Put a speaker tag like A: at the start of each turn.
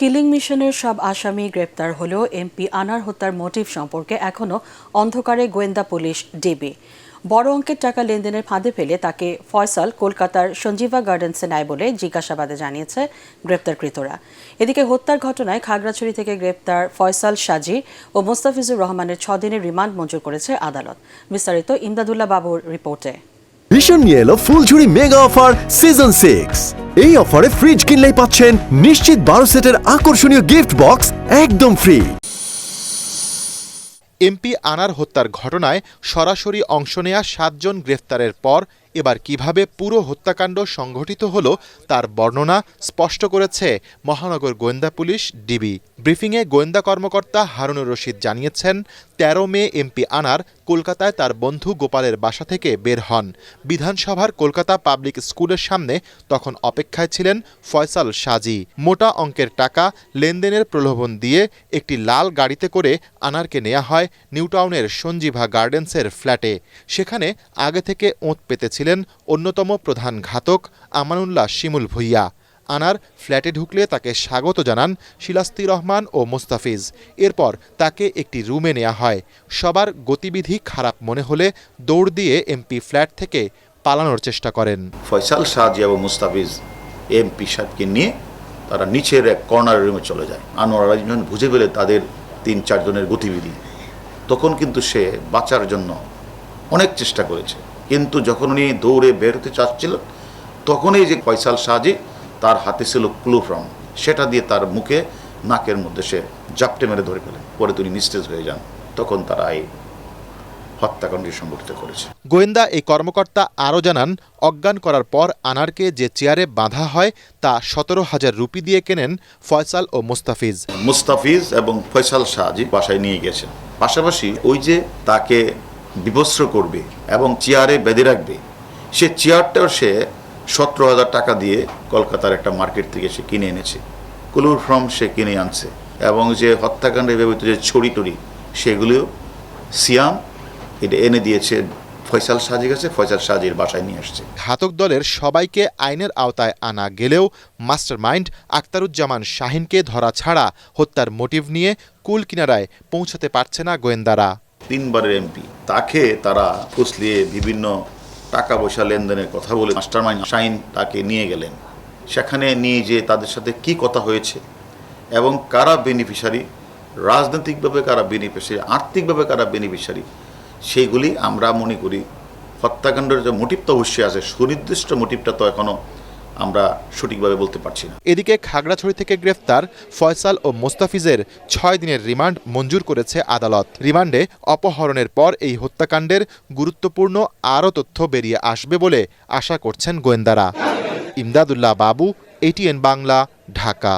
A: Killing মিশনের সব আসামি গ্রেপ্তার হলেও এমপি আনার হত্যার মোটিভ সম্পর্কে এখনও অন্ধকারে গোয়েন্দা পুলিশ ডিবি। বড় অঙ্কের টাকা লেনদেনের ফাঁদে ফেলে তাকে ফয়সাল কলকাতার সঞ্জীবা গার্ডেন্সে নেয় বলে জিজ্ঞাসাবাদে জানিয়েছে গ্রেপ্তারকৃতরা। এদিকে হত্যার ঘটনায় খাগড়াছড়ি থেকে গ্রেপ্তার ফয়সাল সাজি ও মোস্তাফিজুর রহমানের 6 দিনের রিমান্ড মঞ্জুর করেছে আদালত। বিস্তারিত ইমদাদুল্লাহ বাবুর রিপোর্টে।
B: ভীষণ নিয়ে এলো ফুলঝুরি মেগা অফার সিজন 6। এই অফারে ফ্রিজ কিনলেই পাচ্ছেন নিশ্চিত 12 সেটের আকর্ষণীয় গিফট বক্স একদম ফ্রি।
C: এমপি আনার হত্যার ঘটনায় সরাসরি অংশ নেয়া 7 জন গ্রেফতারের পর এবার কিভাবে পুরো হত্যাকাণ্ড সংঘটিত হলো তার বর্ণনা স্পষ্ট করেছে মহানগর গোয়েন্দা পুলিশ ডিবি। ব্রিফিংয়ে গোয়েন্দা কর্মকর্তা হারুনুর রশিদ জানিয়েছেন, 13 মে এমপি আনার কলকাতায় তার বন্ধু গোপালের বাসা থেকে বের হন। বিধানসভার কলকাতা পাবলিক স্কুলের সামনে তখন অপেক্ষায় ছিলেন ফয়সাল সাজি। মোটা অঙ্কের টাকা লেনদেনের প্রলোভন দিয়ে একটি লাল গাড়িতে করে আনারকে নেওয়া হয় নিউটাউনের সঞ্জীভা গার্ডেন্সের ফ্ল্যাটে। সেখানে আগে থেকে ওঁত পেতেছিলেন অন্যতম প্রধান ঘাতক আমানুল্লাহ শিমুল ভুইয়া। আনার ফ্ল্যাটে ঢুকলে তাকে স্বাগত জানান শিলাস্তি রহমান ও মোস্তাফিজ। এরপর তাকে একটি রুমে নেওয়া হয়। সবার গতিবিধি খারাপ মনে হলে দৌড় দিয়ে এমপি ফ্ল্যাট থেকে পালানোর চেষ্টা করেন।
D: ফয়সাল সাজি এবং মুস্তাফিজ এমপি সাহেবকে নিয়ে তারা নিচের এক কর্নার রুমে চলে যায়। আনোয়ার যখন বুঝে পেলে তাদের 3-4 জনের গতিবিধি, তখন কিন্তু সে বাঁচার জন্য অনেক চেষ্টা করেছে। কিন্তু যখন উনি দৌড়ে বেরোতে চাচ্ছিল, তখনই যে ফয়সাল সাজি তার হাতে ছিল ক্লোফ্রম, সেটা দিয়ে তার মুখে নাকের মধ্যে সে জাপটে মেরে ধরে ফেলেন। পরে তিনি নিস্তেজ হয়ে যান। তখন তারা এই হত্যাকাণ্ডটি সংঘটিত করেছে।
C: গোয়েন্দা এই কর্মকর্তা আরও জানান, অজ্ঞান করার পর আনারকে যে চেয়ারে বাঁধা হয় তা 17,000 রুপি দিয়ে কেনেন ফয়সাল ও
D: মুস্তাফিজ এবং ফয়সাল সাজি বাসায় নিয়ে গেছেন। পাশাপাশি ওই যে তাকে বিবস্ত্র করবে এবং চেয়ারে বেঁধে রাখবে, সে চেয়ারটাও সে 17,000 টাকা দিয়ে কলকাতার একটা মার্কেট থেকে সে কিনে এনেছে। ক্লোরোফর্ম সে কিনে আনছে এবং যে হত্যাকাণ্ডে ব্যবহৃত যে ছড়ি টড়ি, সেগুলিও সিয়াম এটা এনে দিয়েছে ফয়সাল সাজির কাছে। ফয়সাল সাজির বাসায় নিয়ে আসছে।
C: ঘাতক দলের সবাইকে আইনের আওতায় আনা গেলেও মাস্টারমাইন্ড আক্তারুজ্জামান শাহিনকে ধরা ছাড়া হত্যার মোটিভ নিয়ে কুল কিনারায় পৌঁছাতে পারছে না গোয়েন্দারা।
D: 3 বারের এমপি, তাকে তারা ফুসলিয়ে বিভিন্ন টাকা পয়সা লেনদেনের কথা বলে মাস্টারমাইন্ড শাহিন তাকে নিয়ে গেলেন। সেখানে নিয়ে যে তাদের সাথে কি কথা হয়েছে এবং কারা বেনিফিশিয়ারি, রাজনৈতিকভাবে কারা বেনিফিশিয়ারি, আর্থিকভাবে কারা বেনিফিশিয়ারি, সেইগুলি আমরা মনে করি হত্যাকাণ্ডের যে মোটিভটা অবশ্যই আছে, সুনির্দিষ্ট মোটিভটা তো এখনো আমরা সঠিকভাবে বলতে পারছি না।
C: এদিকে খাগড়াছড়ি থেকে গ্রেফতার ফয়সাল ও মোস্তাফিজের 6 দিনের রিমান্ড মঞ্জুর করেছে আদালত। রিমান্ডে অপহরণের পর এই হত্যাকাণ্ডের গুরুত্বপূর্ণ আরও তথ্য বেরিয়ে আসবে বলে আশা করছেন গোয়েন্দারা। ইমদাদুল্লাহ বাবু, ATN বাংলা, ঢাকা।